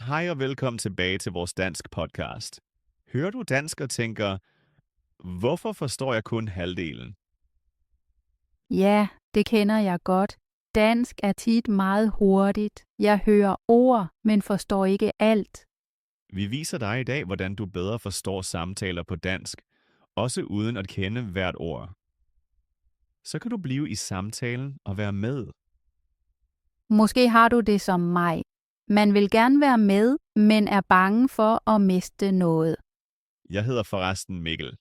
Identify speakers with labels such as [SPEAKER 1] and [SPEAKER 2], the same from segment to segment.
[SPEAKER 1] Hej og velkommen tilbage til vores dansk podcast. Hører du dansk og tænker, hvorfor forstår jeg kun halvdelen?
[SPEAKER 2] Ja, det kender jeg godt. Dansk er tit meget hurtigt. Jeg hører ord, men forstår ikke alt.
[SPEAKER 1] Vi viser dig i dag, hvordan du bedre forstår samtaler på dansk, også uden at kende hvert ord. Så kan du blive i samtalen og være med.
[SPEAKER 2] Måske har du det som mig. Man vil gerne være med, men er bange for at miste noget.
[SPEAKER 1] Jeg hedder forresten Mikkel.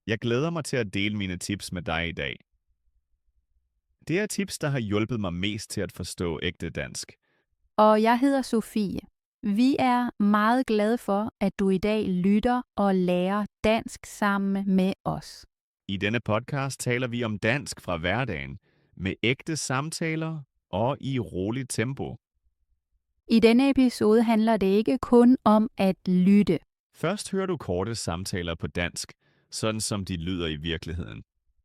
[SPEAKER 1] Jeg glæder mig til at dele mine tips med dig i dag. Det er tips, der har hjulpet mig mest til at forstå ægte dansk.
[SPEAKER 2] Og jeg hedder Sofie. Vi er meget glade for, at du i dag lytter og lærer dansk sammen med os.
[SPEAKER 1] I denne podcast taler vi om dansk fra hverdagen, med ægte samtaler og i roligt tempo.
[SPEAKER 2] I denne episode handler det ikke kun om at lytte.
[SPEAKER 1] Først hører du korte samtaler på dansk, sådan som de lyder i virkeligheden.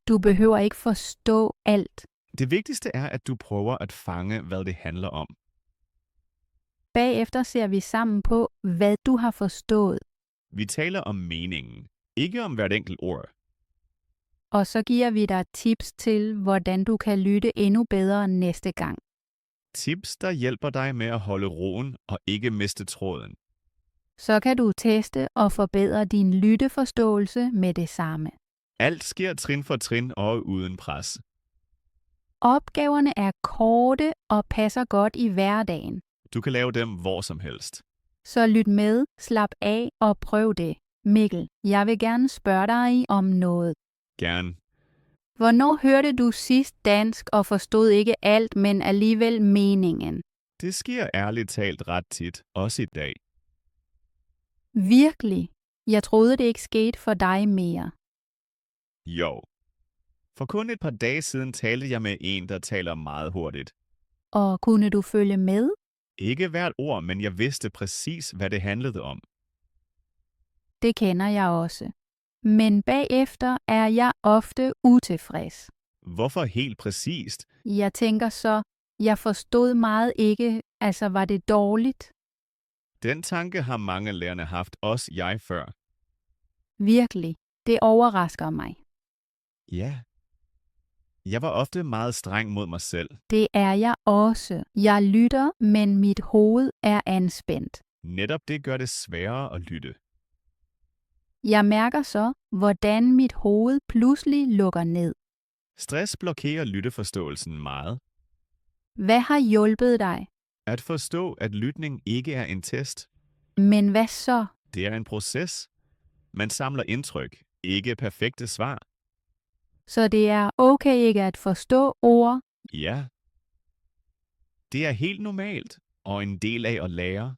[SPEAKER 2] Du behøver ikke forstå alt.
[SPEAKER 1] Det vigtigste er, at du prøver at fange, hvad det handler om.
[SPEAKER 2] Bagefter ser vi sammen på, hvad du har forstået.
[SPEAKER 1] Vi taler om meningen, ikke om hvert enkelt ord.
[SPEAKER 2] Og så giver vi dig tips til, hvordan du kan lytte endnu bedre næste gang.
[SPEAKER 1] Tips, der hjælper dig med at holde roen og ikke miste tråden.
[SPEAKER 2] Så kan du teste og forbedre din lytteforståelse med det samme.
[SPEAKER 1] Alt sker trin for trin og uden pres.
[SPEAKER 2] Opgaverne er korte og passer godt i hverdagen.
[SPEAKER 1] Du kan lave dem hvor som helst.
[SPEAKER 2] Så lyt med, slap af og prøv det. Mikkel, jeg vil gerne spørge dig om noget.
[SPEAKER 1] Gerne.
[SPEAKER 2] Hvornår hørte du sidst dansk og forstod ikke alt, men alligevel meningen?
[SPEAKER 1] Det sker ærligt talt ret tit, også i dag.
[SPEAKER 2] Virkelig? Jeg troede det ikke skete for dig mere.
[SPEAKER 1] Jo. For kun et par dage siden talte jeg med en, der taler meget hurtigt.
[SPEAKER 2] Og kunne du følge med?
[SPEAKER 1] Ikke hvert ord, men jeg vidste præcis, hvad det handlede om.
[SPEAKER 2] Det kender jeg også. Men bagefter er jeg ofte utilfreds.
[SPEAKER 1] Hvorfor helt præcist?
[SPEAKER 2] Jeg tænker så, jeg forstod meget ikke, altså var det dårligt?
[SPEAKER 1] Den tanke har mange lærerne haft, også jeg før.
[SPEAKER 2] Virkelig, det overrasker mig.
[SPEAKER 1] Ja. Jeg var ofte meget streng mod mig selv.
[SPEAKER 2] Det er jeg også. Jeg lytter, men mit hoved er anspændt.
[SPEAKER 1] Netop det gør det sværere at lytte.
[SPEAKER 2] Jeg mærker så, hvordan mit hoved pludselig lukker ned.
[SPEAKER 1] Stress blokerer lytteforståelsen meget.
[SPEAKER 2] Hvad har hjulpet dig?
[SPEAKER 1] At forstå, at lytning ikke er en test.
[SPEAKER 2] Men hvad så?
[SPEAKER 1] Det er en proces. Man samler indtryk, ikke perfekte svar.
[SPEAKER 2] Så det er okay ikke at forstå ord?
[SPEAKER 1] Ja. Det er helt normalt, og en del af at lære.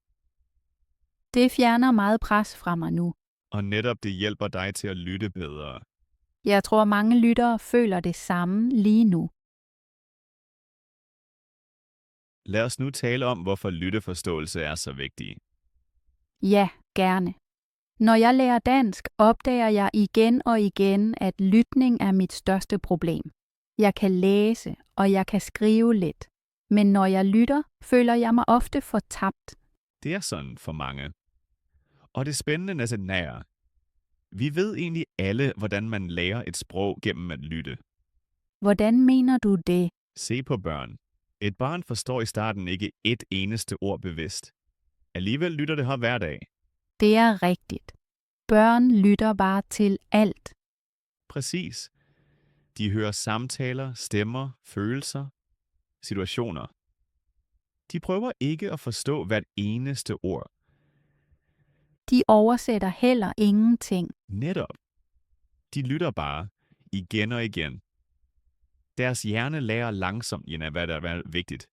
[SPEAKER 2] Det fjerner meget pres fra mig nu.
[SPEAKER 1] Og netop det hjælper dig til at lytte bedre.
[SPEAKER 2] Jeg tror, mange lyttere føler det samme lige nu.
[SPEAKER 1] Lad os nu tale om, hvorfor lytteforståelse er så vigtig.
[SPEAKER 2] Ja, gerne. Når jeg lærer dansk, opdager jeg igen og igen, at lytning er mit største problem. Jeg kan læse, og jeg kan skrive lidt. Men når jeg lytter, føler jeg mig ofte fortabt.
[SPEAKER 1] Det er sådan for mange. Og det spændende er, vi ved egentlig alle, hvordan man lærer et sprog gennem at lytte.
[SPEAKER 2] Hvordan mener du det?
[SPEAKER 1] Se på børn. Et barn forstår i starten ikke et eneste ord bevidst. Alligevel lytter det her hver dag.
[SPEAKER 2] Det er rigtigt. Børn lytter bare til alt.
[SPEAKER 1] Præcis. De hører samtaler, stemmer, følelser, situationer. De prøver ikke at forstå hvert eneste ord.
[SPEAKER 2] De oversætter heller ingenting.
[SPEAKER 1] Netop. De lytter bare, igen og igen. Deres hjerne lærer langsomt, hvad der er vigtigt.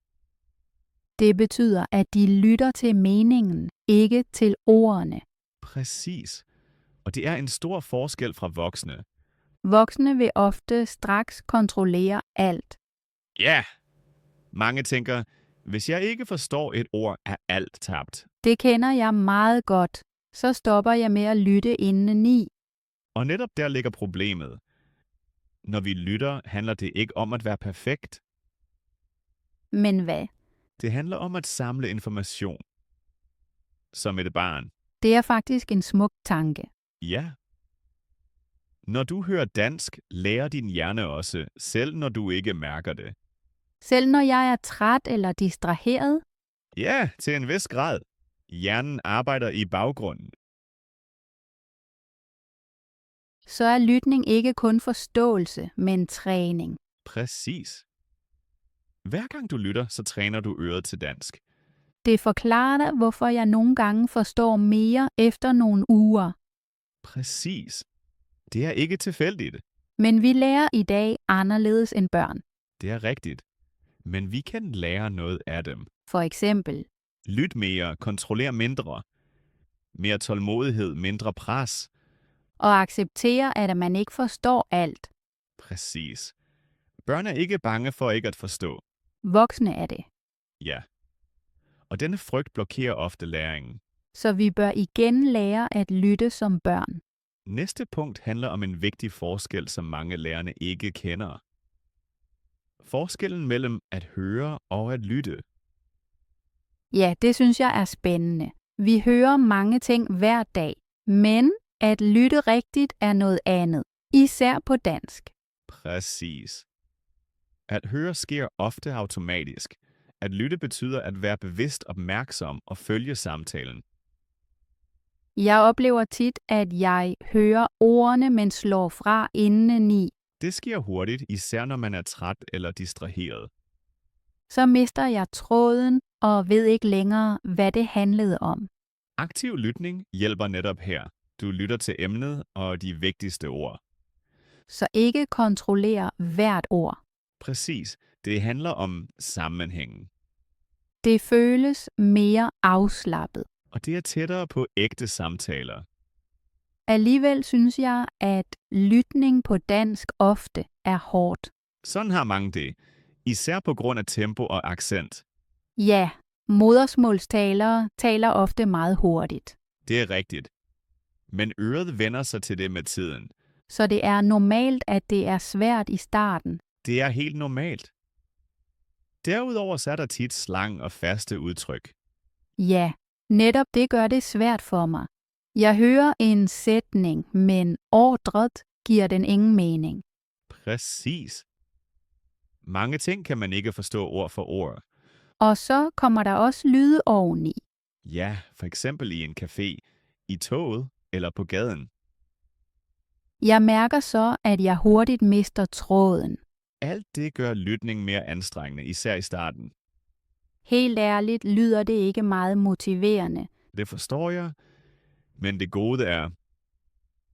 [SPEAKER 2] Det betyder, at de lytter til meningen, ikke til ordene.
[SPEAKER 1] Præcis. Og det er en stor forskel fra voksne.
[SPEAKER 2] Voksne vil ofte straks kontrollere alt.
[SPEAKER 1] Ja! Mange tænker, hvis jeg ikke forstår et ord, er alt tabt.
[SPEAKER 2] Det kender jeg meget godt. Så stopper jeg med at lytte indeni.
[SPEAKER 1] Og netop der ligger problemet. Når vi lytter, handler det ikke om at være perfekt.
[SPEAKER 2] Men hvad?
[SPEAKER 1] Det handler om at samle information. som et barn.
[SPEAKER 2] Det er faktisk en smuk tanke.
[SPEAKER 1] Ja. Når du hører dansk, lærer din hjerne også, selv når du ikke mærker det.
[SPEAKER 2] Selv når jeg er træt eller distraheret,
[SPEAKER 1] Ja, til en vis grad. Hjernen arbejder i baggrunden.
[SPEAKER 2] så er lytning ikke kun forståelse, men træning.
[SPEAKER 1] Præcis. Hver gang du lytter, så træner du øret til dansk.
[SPEAKER 2] Det forklarer dig, hvorfor jeg nogle gange forstår mere efter nogle uger.
[SPEAKER 1] Præcis. Det er ikke tilfældigt.
[SPEAKER 2] Men vi lærer i dag anderledes end børn.
[SPEAKER 1] Det er rigtigt. Men vi kan lære noget af dem.
[SPEAKER 2] For eksempel,
[SPEAKER 1] Lyt mere, kontroller mindre. Mere tålmodighed, mindre pres.
[SPEAKER 2] og acceptere, at man ikke forstår alt.
[SPEAKER 1] Præcis. Børn er ikke bange for ikke at forstå.
[SPEAKER 2] Voksne er det.
[SPEAKER 1] Ja. Og denne frygt blokerer ofte læringen.
[SPEAKER 2] Så vi bør igen lære at lytte som børn.
[SPEAKER 1] Næste punkt handler om en vigtig forskel, som mange lærerne ikke kender. Forskellen mellem at høre og at lytte.
[SPEAKER 2] Ja, det synes jeg er spændende. Vi hører mange ting hver dag, men at lytte rigtigt er noget andet, især på dansk.
[SPEAKER 1] Præcis. At høre sker ofte automatisk. At lytte betyder at være bevidst opmærksom og følge samtalen.
[SPEAKER 2] Jeg oplever tit, at jeg hører ordene, men slår fra indeni.
[SPEAKER 1] Det sker hurtigt, især når man er træt eller distraheret.
[SPEAKER 2] Så mister jeg tråden og ved ikke længere, hvad det handlede om.
[SPEAKER 1] Aktiv lytning hjælper netop her. Du lytter til emnet og de vigtigste ord.
[SPEAKER 2] Så ikke kontrollere hvert ord.
[SPEAKER 1] Præcis. Det handler om sammenhængen.
[SPEAKER 2] Det føles mere afslappet.
[SPEAKER 1] Og det er tættere på ægte samtaler.
[SPEAKER 2] Alligevel synes jeg, at lytning på dansk ofte er hårdt.
[SPEAKER 1] Sådan har mange det. Især på grund af tempo og accent.
[SPEAKER 2] Ja, modersmålstalere taler ofte meget hurtigt.
[SPEAKER 1] Det er rigtigt. Men øret vender sig til det med tiden.
[SPEAKER 2] Så det er normalt, at det er svært i starten.
[SPEAKER 1] Det er helt normalt. Derudover så er der tit slang og faste udtryk.
[SPEAKER 2] Ja, netop det gør det svært for mig. Jeg hører en sætning, men ordret giver den ingen mening.
[SPEAKER 1] Præcis. Mange ting kan man ikke forstå ord for ord.
[SPEAKER 2] Og så kommer der også lyde oveni.
[SPEAKER 1] Ja, for eksempel i en café, i toget eller på gaden.
[SPEAKER 2] Jeg mærker så, at jeg hurtigt mister tråden.
[SPEAKER 1] Alt det gør lytning mere anstrengende, især i starten.
[SPEAKER 2] Helt ærligt lyder det ikke meget motiverende.
[SPEAKER 1] Det forstår jeg, men det gode er,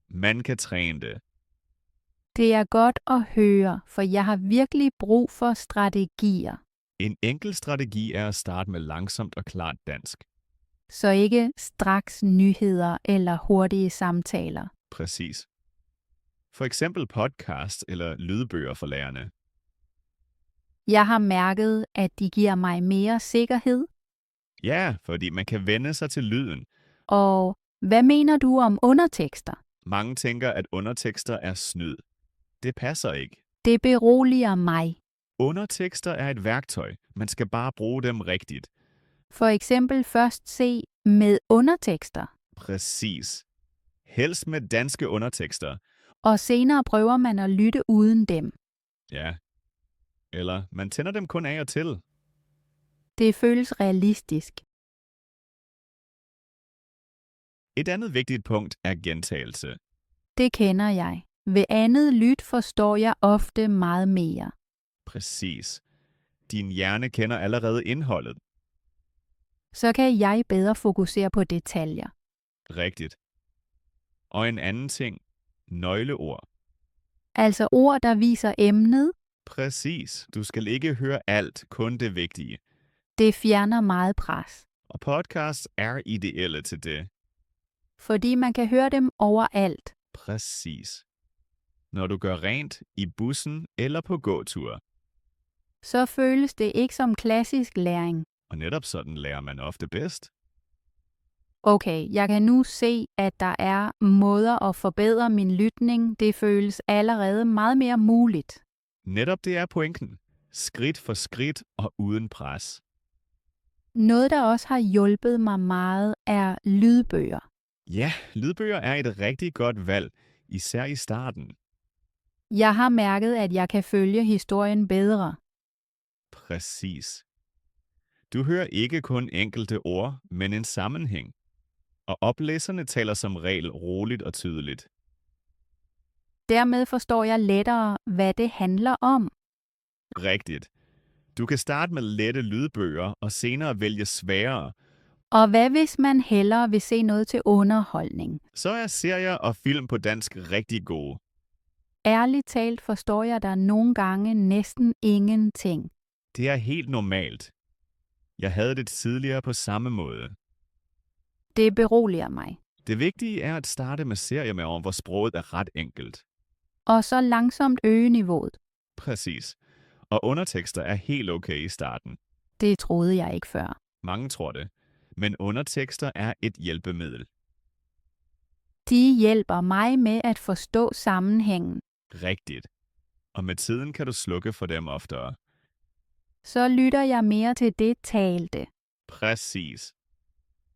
[SPEAKER 1] man kan træne det.
[SPEAKER 2] Det er godt at høre, for jeg har virkelig brug for strategier.
[SPEAKER 1] En enkel strategi er at starte med langsomt og klart dansk.
[SPEAKER 2] Så ikke straks nyheder eller hurtige samtaler.
[SPEAKER 1] Præcis. For eksempel podcast eller lydbøger for lærerne.
[SPEAKER 2] Jeg har mærket, at de giver mig mere sikkerhed.
[SPEAKER 1] Ja, fordi man kan vende sig til lyden.
[SPEAKER 2] Og hvad mener du om undertekster?
[SPEAKER 1] Mange tænker, at undertekster er snyd. Det passer ikke.
[SPEAKER 2] Det beroliger mig.
[SPEAKER 1] Undertekster er et værktøj. Man skal bare bruge dem rigtigt.
[SPEAKER 2] For eksempel først se med undertekster,
[SPEAKER 1] Præcis. Helst med danske undertekster.
[SPEAKER 2] og senere prøver man at lytte uden dem.
[SPEAKER 1] Ja. Eller man tænder dem kun af og til.
[SPEAKER 2] Det føles realistisk.
[SPEAKER 1] Et andet vigtigt punkt er gentagelse.
[SPEAKER 2] Det kender jeg. Ved andet lyt forstår jeg ofte meget mere.
[SPEAKER 1] Præcis. Din hjerne kender allerede indholdet.
[SPEAKER 2] Så kan jeg bedre fokusere på detaljer.
[SPEAKER 1] Rigtigt. Og en anden ting. Nøgleord.
[SPEAKER 2] Altså ord, der viser emnet,
[SPEAKER 1] Præcis. Du skal ikke høre alt, kun det vigtige.
[SPEAKER 2] det fjerner meget pres.
[SPEAKER 1] Og podcasts er ideelle til det.
[SPEAKER 2] Fordi man kan høre dem overalt.
[SPEAKER 1] Præcis. Når du gør rent i bussen eller på gåtur.
[SPEAKER 2] Så føles det ikke som klassisk læring.
[SPEAKER 1] Og netop sådan lærer man ofte bedst.
[SPEAKER 2] Okay, jeg kan nu se, at der er måder at forbedre min lytning. Det føles allerede meget mere muligt.
[SPEAKER 1] Netop det er pointen. Skridt for skridt og uden pres.
[SPEAKER 2] Noget, der også har hjulpet mig meget, er lydbøger.
[SPEAKER 1] Ja, lydbøger er et rigtig godt valg, især i starten.
[SPEAKER 2] Jeg har mærket, at jeg kan følge historien bedre.
[SPEAKER 1] Præcis. Du hører ikke kun enkelte ord, men en sammenhæng. Og oplæserne taler som regel roligt og tydeligt.
[SPEAKER 2] Dermed forstår jeg lettere, hvad det handler om.
[SPEAKER 1] Rigtigt. Du kan starte med lette lydbøger og senere vælge sværere.
[SPEAKER 2] Og hvad hvis man hellere vil se noget til underholdning?
[SPEAKER 1] Så er serier og film på dansk rigtig gode.
[SPEAKER 2] Ærligt talt forstår jeg der nogle gange næsten ingenting.
[SPEAKER 1] Det er helt normalt. Jeg havde det tidligere på samme måde.
[SPEAKER 2] Det beroliger mig.
[SPEAKER 1] Det vigtige er at starte med serier med hvor sproget er ret enkelt.
[SPEAKER 2] Og så langsomt øge niveauet.
[SPEAKER 1] Præcis. Og undertekster er helt okay i starten.
[SPEAKER 2] Det troede jeg ikke før.
[SPEAKER 1] Mange tror det. Men undertekster er et hjælpemiddel.
[SPEAKER 2] De hjælper mig med at forstå sammenhængen.
[SPEAKER 1] Rigtigt. Og med tiden kan du slukke for dem oftere.
[SPEAKER 2] Så lytter jeg mere til det talte.
[SPEAKER 1] Præcis.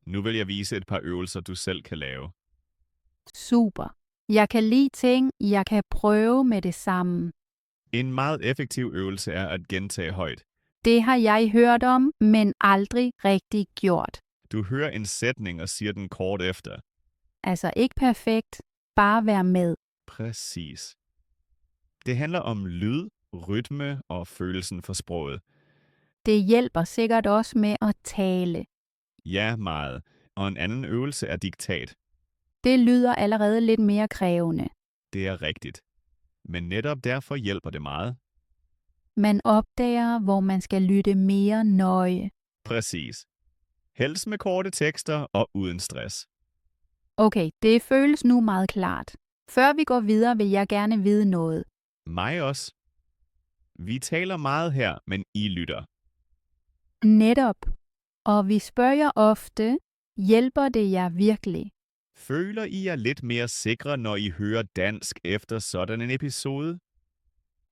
[SPEAKER 1] Nu vil jeg vise et par øvelser, du selv kan lave.
[SPEAKER 2] Super. Jeg kan lide ting, jeg kan prøve med det samme.
[SPEAKER 1] En meget effektiv øvelse er at gentage højt.
[SPEAKER 2] Det har jeg hørt om, men aldrig rigtig gjort.
[SPEAKER 1] Du hører en sætning og siger den kort efter.
[SPEAKER 2] Altså ikke perfekt, bare være med.
[SPEAKER 1] Præcis. Det handler om lyd, rytme og følelsen for sproget.
[SPEAKER 2] Det hjælper sikkert også med at tale.
[SPEAKER 1] Ja, meget. Og en anden øvelse er diktat.
[SPEAKER 2] Det lyder allerede lidt mere krævende.
[SPEAKER 1] Det er rigtigt. Men netop derfor hjælper det meget.
[SPEAKER 2] Man opdager, hvor man skal lytte mere nøje.
[SPEAKER 1] Præcis. Helst med korte tekster og uden stress.
[SPEAKER 2] Okay, det føles nu meget klart. Før vi går videre, vil jeg gerne vide noget.
[SPEAKER 1] Mig også. Vi taler meget her, men I lytter.
[SPEAKER 2] Netop. Og vi spørger jer ofte, hjælper det jer virkelig?
[SPEAKER 1] Føler I jer lidt mere sikre, når I hører dansk efter sådan en episode?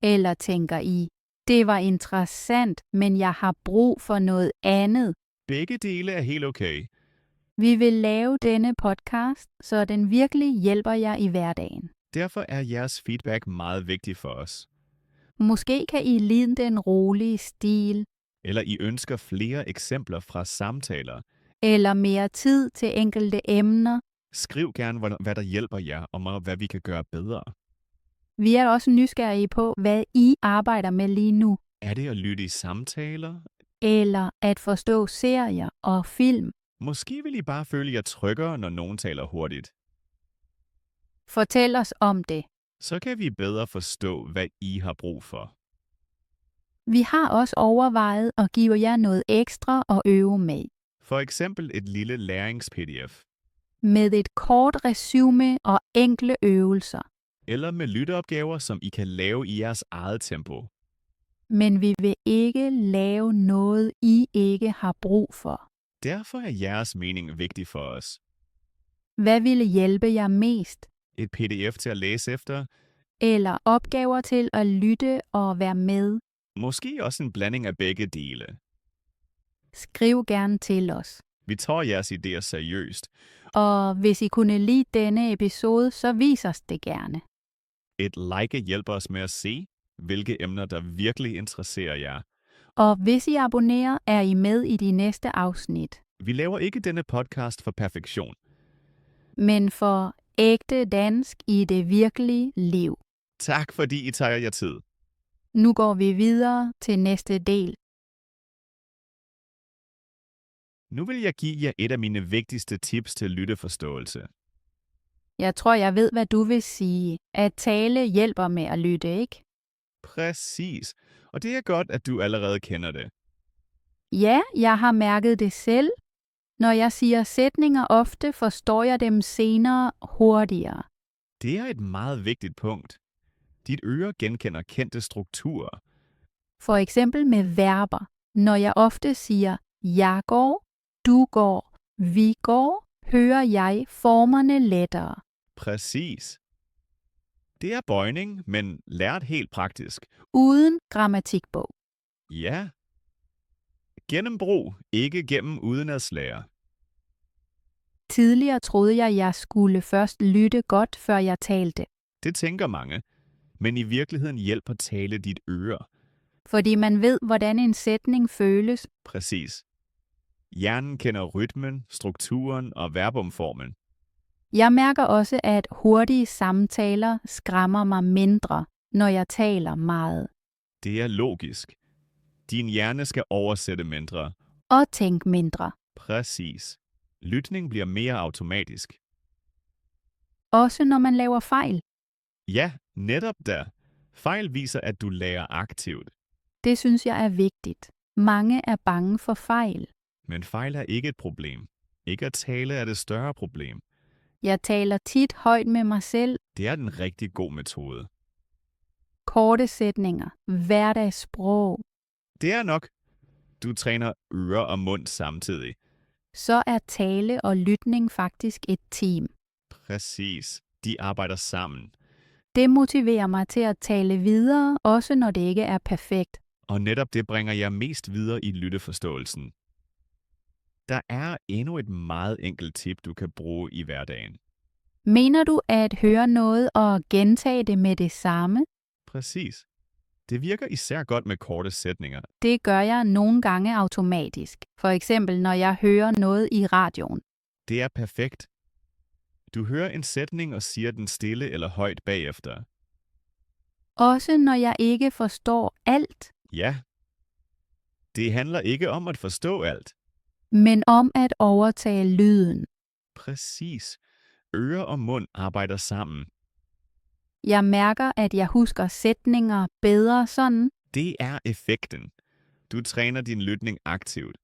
[SPEAKER 2] Eller tænker I, det var interessant, men jeg har brug for noget andet?
[SPEAKER 1] Begge dele er helt okay.
[SPEAKER 2] Vi vil lave denne podcast, så den virkelig hjælper jer i hverdagen.
[SPEAKER 1] Derfor er jeres feedback meget vigtig for os.
[SPEAKER 2] Måske kan I lide den rolige stil,
[SPEAKER 1] Eller I ønsker flere eksempler fra samtaler.
[SPEAKER 2] eller mere tid til enkelte emner.
[SPEAKER 1] Skriv gerne, hvad der hjælper jer, og hvad vi kan gøre bedre.
[SPEAKER 2] Vi er også nysgerrige på, hvad I arbejder med lige nu,
[SPEAKER 1] Er det at lytte i samtaler?
[SPEAKER 2] eller at forstå serier og film.
[SPEAKER 1] Måske vil I bare føle jer tryggere, når nogen taler hurtigt.
[SPEAKER 2] Fortæl os om det.
[SPEAKER 1] Så kan vi bedre forstå, hvad I har brug for.
[SPEAKER 2] Vi har også overvejet at give jer noget ekstra at øve med.
[SPEAKER 1] For eksempel et lille lærings-PDF.
[SPEAKER 2] Med et kort resume og enkle øvelser.
[SPEAKER 1] Eller med lytteopgaver, som I kan lave i jeres eget tempo.
[SPEAKER 2] Men vi vil ikke lave noget, I ikke har brug for.
[SPEAKER 1] Derfor er jeres mening vigtig for os.
[SPEAKER 2] Hvad ville hjælpe jer mest?
[SPEAKER 1] Et PDF til at læse efter.
[SPEAKER 2] Eller opgaver til at lytte og være med?
[SPEAKER 1] Måske også en blanding af begge dele.
[SPEAKER 2] Skriv gerne til os.
[SPEAKER 1] Vi tager jeres idéer seriøst.
[SPEAKER 2] Og hvis I kunne lide denne episode, så vis os det gerne.
[SPEAKER 1] Et like hjælper os med at se, hvilke emner, der virkelig interesserer jer.
[SPEAKER 2] Og hvis I abonnerer, er I med i de næste afsnit.
[SPEAKER 1] Vi laver ikke denne podcast for perfektion.
[SPEAKER 2] Men for ægte dansk i det virkelige liv.
[SPEAKER 1] Tak fordi I tager jer tid.
[SPEAKER 2] Nu går vi videre til næste del.
[SPEAKER 1] Nu vil jeg give jer et af mine vigtigste tips til lytteforståelse.
[SPEAKER 2] Jeg tror, jeg ved, hvad du vil sige. At tale hjælper med at lytte, ikke?
[SPEAKER 1] Præcis. Og det er godt, at du allerede kender det.
[SPEAKER 2] Ja, jeg har mærket det selv. Når jeg siger sætninger ofte, forstår jeg dem senere hurtigere.
[SPEAKER 1] Det er et meget vigtigt punkt. Dit øre genkender kendte strukturer.
[SPEAKER 2] For eksempel med verber. Når jeg ofte siger, jeg går, du går, vi går, hører jeg formerne lettere.
[SPEAKER 1] Præcis. Det er bøjning, men lært helt praktisk.
[SPEAKER 2] Uden grammatikbog.
[SPEAKER 1] Ja. Gennem brug, ikke gennem udenadslære.
[SPEAKER 2] Tidligere troede jeg skulle først lytte godt, før jeg talte.
[SPEAKER 1] Det tænker mange, men i virkeligheden hjælper tale dit øre.
[SPEAKER 2] Fordi man ved, hvordan en sætning føles.
[SPEAKER 1] Præcis. Hjernen kender rytmen, strukturen og verbumformen.
[SPEAKER 2] Jeg mærker også, at hurtige samtaler skræmmer mig mindre, når jeg taler meget.
[SPEAKER 1] Det er logisk. Din hjerne skal oversætte mindre.
[SPEAKER 2] Og tænke mindre.
[SPEAKER 1] Præcis. Lytning bliver mere automatisk.
[SPEAKER 2] Også når man laver fejl.
[SPEAKER 1] Ja, netop der. Fejl viser, at du lærer aktivt.
[SPEAKER 2] Det synes jeg er vigtigt. Mange er bange for fejl.
[SPEAKER 1] Men fejl er ikke et problem. Ikke at tale er det større problem.
[SPEAKER 2] Jeg taler tit højt med mig selv.
[SPEAKER 1] Det er en rigtig god metode.
[SPEAKER 2] Korte sætninger. Hverdagssprog.
[SPEAKER 1] Det er nok. Du træner øre og mund samtidig.
[SPEAKER 2] Så er tale og lytning faktisk et team.
[SPEAKER 1] Præcis. De arbejder sammen.
[SPEAKER 2] Det motiverer mig til at tale videre, også når det ikke er perfekt.
[SPEAKER 1] Og netop det bringer jeg mest videre i lytteforståelsen. Der er endnu et meget enkelt tip, du kan bruge i hverdagen.
[SPEAKER 2] Mener du at høre noget og gentage det med det samme?
[SPEAKER 1] Præcis. Det virker især godt med korte sætninger.
[SPEAKER 2] Det gør jeg nogle gange automatisk. For eksempel når jeg hører noget i radioen.
[SPEAKER 1] Det er perfekt. Du hører en sætning og siger den stille eller højt bagefter.
[SPEAKER 2] Også når jeg ikke forstår alt,
[SPEAKER 1] Ja. Det handler ikke om at forstå alt.
[SPEAKER 2] men om at overtage lyden.
[SPEAKER 1] Præcis. Øre og mund arbejder sammen.
[SPEAKER 2] Jeg mærker, at jeg husker sætninger bedre sådan,
[SPEAKER 1] Det er effekten. Du træner din lytning aktivt.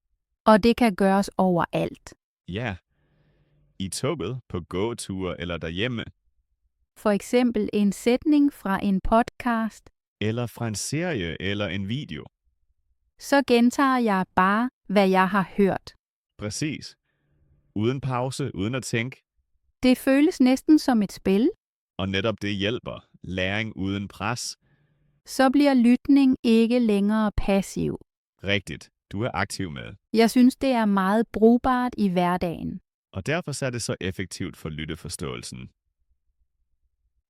[SPEAKER 2] og det kan gøres overalt.
[SPEAKER 1] Ja. I toget, på gåture eller derhjemme.
[SPEAKER 2] For eksempel en sætning fra en podcast,
[SPEAKER 1] Eller fra en serie eller en video.
[SPEAKER 2] så gentager jeg bare, hvad jeg har hørt.
[SPEAKER 1] Præcis. Uden pause, uden at tænke.
[SPEAKER 2] Det føles næsten som et spil.
[SPEAKER 1] Og netop det hjælper. Læring uden pres.
[SPEAKER 2] Så bliver lytning ikke længere passiv.
[SPEAKER 1] Rigtigt. Du er aktiv med.
[SPEAKER 2] Jeg synes, det er meget brugbart i hverdagen.
[SPEAKER 1] Og derfor er det så effektivt for lytteforståelsen.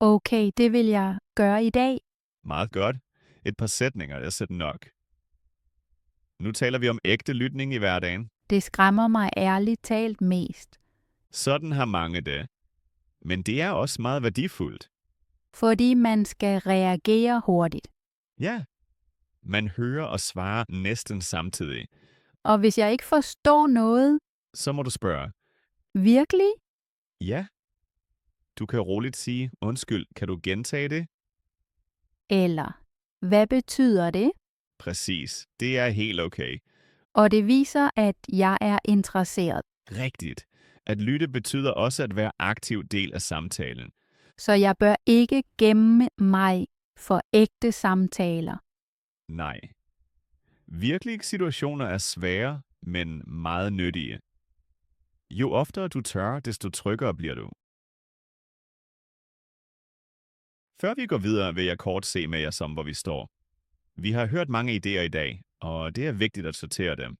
[SPEAKER 2] Okay, det vil jeg gøre i dag.
[SPEAKER 1] Meget godt. Et par sætninger, det er nok. Nu taler vi om ægte lytning i hverdagen.
[SPEAKER 2] Det skræmmer mig ærligt talt mest.
[SPEAKER 1] Sådan har mange det. Men det er også meget værdifuldt.
[SPEAKER 2] Fordi man skal reagere hurtigt.
[SPEAKER 1] Ja. Man hører og svarer næsten samtidig.
[SPEAKER 2] Og hvis jeg ikke forstår noget,
[SPEAKER 1] Så må du spørge.
[SPEAKER 2] virkelig,
[SPEAKER 1] Ja. Du kan roligt sige, undskyld, kan du gentage det?
[SPEAKER 2] eller hvad betyder det?
[SPEAKER 1] Præcis. Det er helt okay.
[SPEAKER 2] Og det viser, at jeg er interesseret.
[SPEAKER 1] Rigtigt. At lytte betyder også at være aktiv del af samtalen.
[SPEAKER 2] Så jeg bør ikke gemme mig for ægte samtaler.
[SPEAKER 1] Nej. Virkelige situationer er svære, men meget nyttige. Jo oftere du tør, desto tryggere bliver du. Før vi går videre, vil jeg kort se med jer som, hvor vi står. Vi har hørt mange idéer i dag, og det er vigtigt at sortere dem.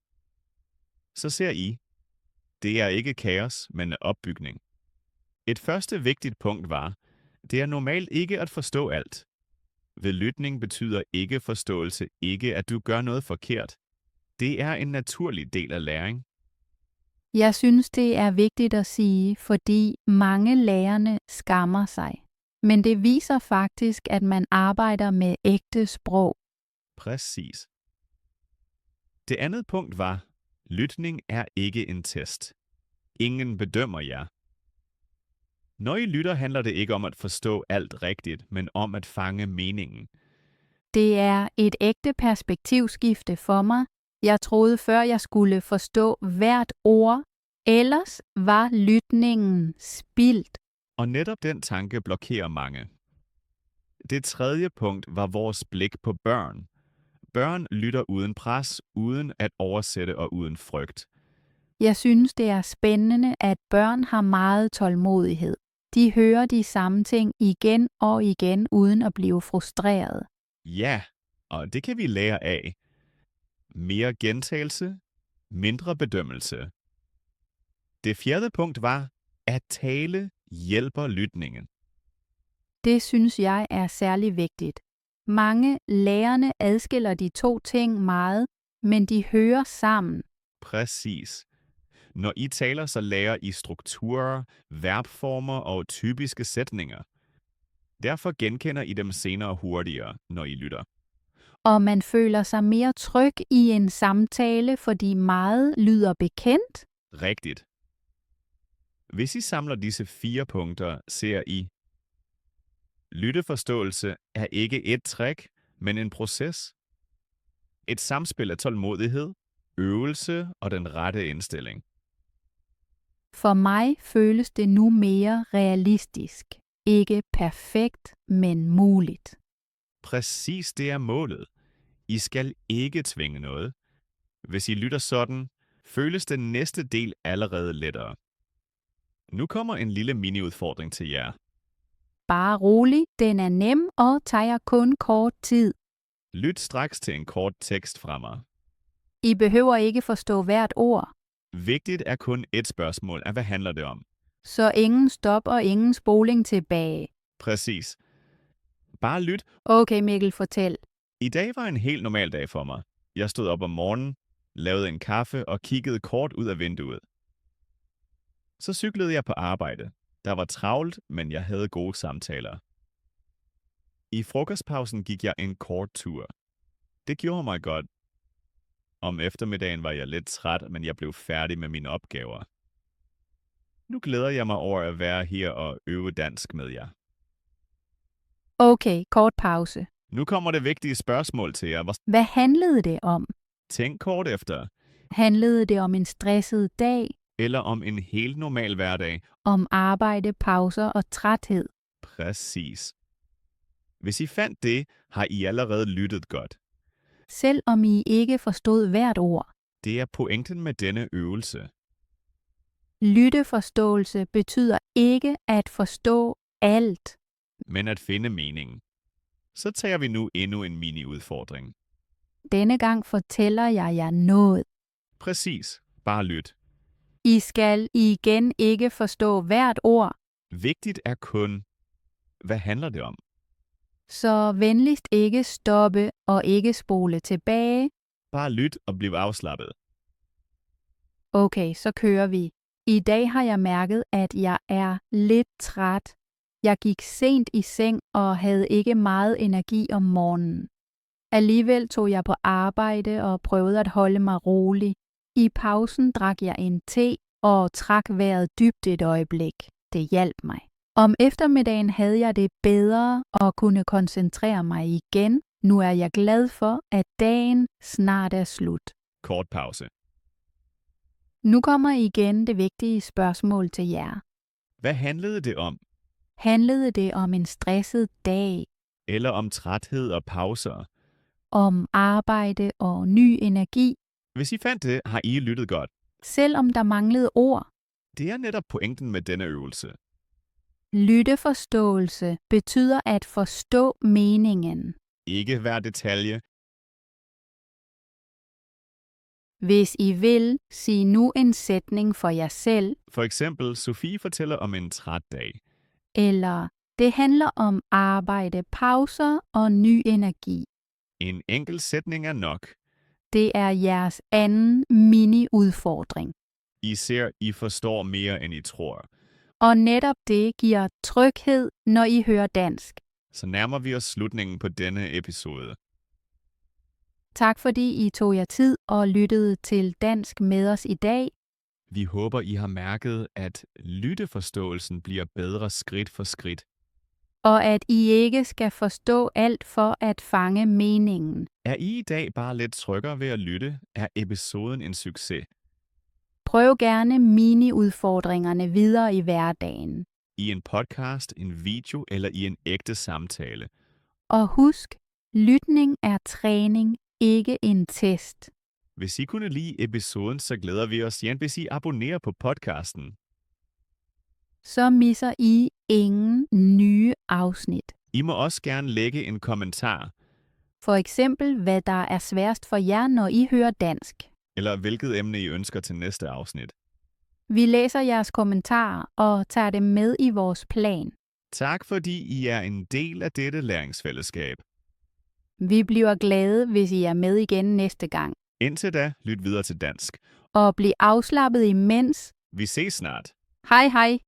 [SPEAKER 1] Så ser I, det er ikke kaos, men opbygning. Et første vigtigt punkt var, det er normalt ikke at forstå alt. Ved lytning betyder ikke forståelse ikke, at du gør noget forkert. Det er en naturlig del af læring.
[SPEAKER 2] Jeg synes, det er vigtigt at sige, fordi mange lærerne skammer sig. Men det viser faktisk, at man arbejder med ægte sprog.
[SPEAKER 1] Præcis. Det andet punkt var, lytning er ikke en test. Ingen bedømmer jer. Når I lytter, handler det ikke om at forstå alt rigtigt, men om at fange meningen.
[SPEAKER 2] Det er et ægte perspektivskifte for mig. Jeg troede før, jeg skulle forstå hvert ord. Ellers var lytningen spildt.
[SPEAKER 1] Og netop den tanke blokerer mange. Det tredje punkt var vores blik på børn. Børn lytter uden pres, uden at oversætte og uden frygt.
[SPEAKER 2] Jeg synes, det er spændende, at børn har meget tålmodighed. De hører de samme ting igen og igen, uden at blive frustreret.
[SPEAKER 1] Ja, og det kan vi lære af. mere gentagelse, mindre bedømmelse. Det fjerde punkt var, at tale hjælper lytningen.
[SPEAKER 2] Det synes jeg er særlig vigtigt. Mange lærerne adskiller de to ting meget, men de hører sammen.
[SPEAKER 1] Præcis. Når I taler, så lærer I strukturer, verbformer og typiske sætninger. Derfor genkender I dem senere hurtigere, når I lytter.
[SPEAKER 2] Og man føler sig mere tryg i en samtale, fordi meget lyder bekendt.
[SPEAKER 1] Rigtigt. Hvis I samler disse 4 punkter, ser I, lytteforståelse er ikke et trick, men en proces. Et samspil af tålmodighed, øvelse og den rette indstilling.
[SPEAKER 2] For mig føles det nu mere realistisk. Ikke perfekt, men muligt.
[SPEAKER 1] Præcis det er målet. I skal ikke tvinge noget. Hvis I lytter sådan, føles den næste del allerede lettere. Nu kommer en lille mini-udfordring til jer.
[SPEAKER 2] Bare rolig, den er nem og tager kun kort tid.
[SPEAKER 1] Lyt straks til en kort tekst fra mig.
[SPEAKER 2] I behøver ikke forstå hvert ord,
[SPEAKER 1] Vigtigt er kun et spørgsmål af, hvad handler det om?
[SPEAKER 2] så ingen stop og ingen spoling tilbage.
[SPEAKER 1] Præcis. Bare lyt.
[SPEAKER 2] Okay Mikkel, fortæl.
[SPEAKER 1] I dag var en helt normal dag for mig. Jeg stod op om morgenen, lavede en kaffe og kiggede kort ud af vinduet. Så cyklede jeg på arbejde. Der var travlt, men jeg havde gode samtaler. I frokostpausen gik jeg en kort tur. Det gjorde mig godt. Om eftermiddagen var jeg lidt træt, men jeg blev færdig med mine opgaver. Nu glæder jeg mig over at være her og øve dansk med jer.
[SPEAKER 2] Okay, kort pause.
[SPEAKER 1] Nu kommer det vigtige spørgsmål til jer.
[SPEAKER 2] Hvad handlede det om?
[SPEAKER 1] Tænk kort efter.
[SPEAKER 2] Handlede det om en stresset dag,
[SPEAKER 1] Eller om en helt normal hverdag.
[SPEAKER 2] om arbejde, pauser og træthed?
[SPEAKER 1] Præcis. Hvis I fandt det, har I allerede lyttet godt.
[SPEAKER 2] Selv om I ikke forstod hvert ord.
[SPEAKER 1] Det er pointen med denne øvelse.
[SPEAKER 2] Lytteforståelse betyder ikke at forstå alt.
[SPEAKER 1] Men at finde meningen. Så tager vi nu endnu en mini-udfordring.
[SPEAKER 2] Denne gang fortæller jeg jer noget.
[SPEAKER 1] Præcis. Bare lyt.
[SPEAKER 2] I skal igen ikke forstå hvert ord,
[SPEAKER 1] Vigtigt er kun, hvad handler det om?
[SPEAKER 2] så venligst ikke stoppe og ikke spole tilbage.
[SPEAKER 1] Bare lyt og bliv afslappet.
[SPEAKER 2] Okay, så kører vi. I dag har jeg mærket, at jeg er lidt træt. Jeg gik sent i seng og havde ikke meget energi om morgenen. Alligevel tog jeg på arbejde og prøvede at holde mig rolig. I pausen drak jeg en te og trak vejret dybt et øjeblik. Det hjalp mig. Om eftermiddagen havde jeg det bedre og kunne koncentrere mig igen. Nu er jeg glad for, at dagen snart er slut.
[SPEAKER 1] Kort pause.
[SPEAKER 2] Nu kommer igen det vigtige spørgsmål til jer.
[SPEAKER 1] Hvad handlede det om?
[SPEAKER 2] Handlede det om en stresset dag,
[SPEAKER 1] Eller om træthed og pauser?
[SPEAKER 2] om arbejde og ny energi,
[SPEAKER 1] Hvis I fandt det, har I lyttet godt.
[SPEAKER 2] selvom der manglede ord?
[SPEAKER 1] Det er netop pointen med denne øvelse.
[SPEAKER 2] Lytteforståelse betyder at forstå meningen.
[SPEAKER 1] Ikke hver detalje.
[SPEAKER 2] Hvis I vil, sig nu en sætning for jer selv,
[SPEAKER 1] For eksempel, Sofie fortæller om en træt dag.
[SPEAKER 2] eller det handler om arbejde, pauser og ny energi.
[SPEAKER 1] En enkelt sætning er nok.
[SPEAKER 2] Det er jeres anden mini-udfordring.
[SPEAKER 1] Især I forstår mere, end I tror.
[SPEAKER 2] Og netop det giver tryghed, når I hører dansk.
[SPEAKER 1] Så nærmer vi os slutningen på denne episode.
[SPEAKER 2] Tak fordi I tog jer tid og lyttede til dansk med os i dag.
[SPEAKER 1] Vi håber, I har mærket, at lytteforståelsen bliver bedre skridt for skridt.
[SPEAKER 2] Og at I ikke skal forstå alt for at fange meningen.
[SPEAKER 1] Er I i dag bare lidt tryggere ved at lytte, er episoden en succes.
[SPEAKER 2] Prøv gerne mini-udfordringerne videre i hverdagen.
[SPEAKER 1] I en podcast, en video eller i en ægte samtale.
[SPEAKER 2] Og husk, lytning er træning, ikke en test.
[SPEAKER 1] Hvis I kunne lide episoden, så glæder vi os igen, hvis I abonnerer på podcasten.
[SPEAKER 2] Så misser I ingen nye afsnit.
[SPEAKER 1] I må også gerne lægge en kommentar.
[SPEAKER 2] For eksempel, hvad der er sværest for jer, når I hører dansk.
[SPEAKER 1] Eller hvilket emne I ønsker til næste afsnit.
[SPEAKER 2] Vi læser jeres kommentarer og tager dem med i vores plan.
[SPEAKER 1] Tak fordi I er en del af dette læringsfællesskab.
[SPEAKER 2] Vi bliver glade, hvis I er med igen næste gang.
[SPEAKER 1] Indtil da, lyt videre til dansk.
[SPEAKER 2] Og bliv afslappet imens.
[SPEAKER 1] Vi ses snart.
[SPEAKER 2] Hej hej!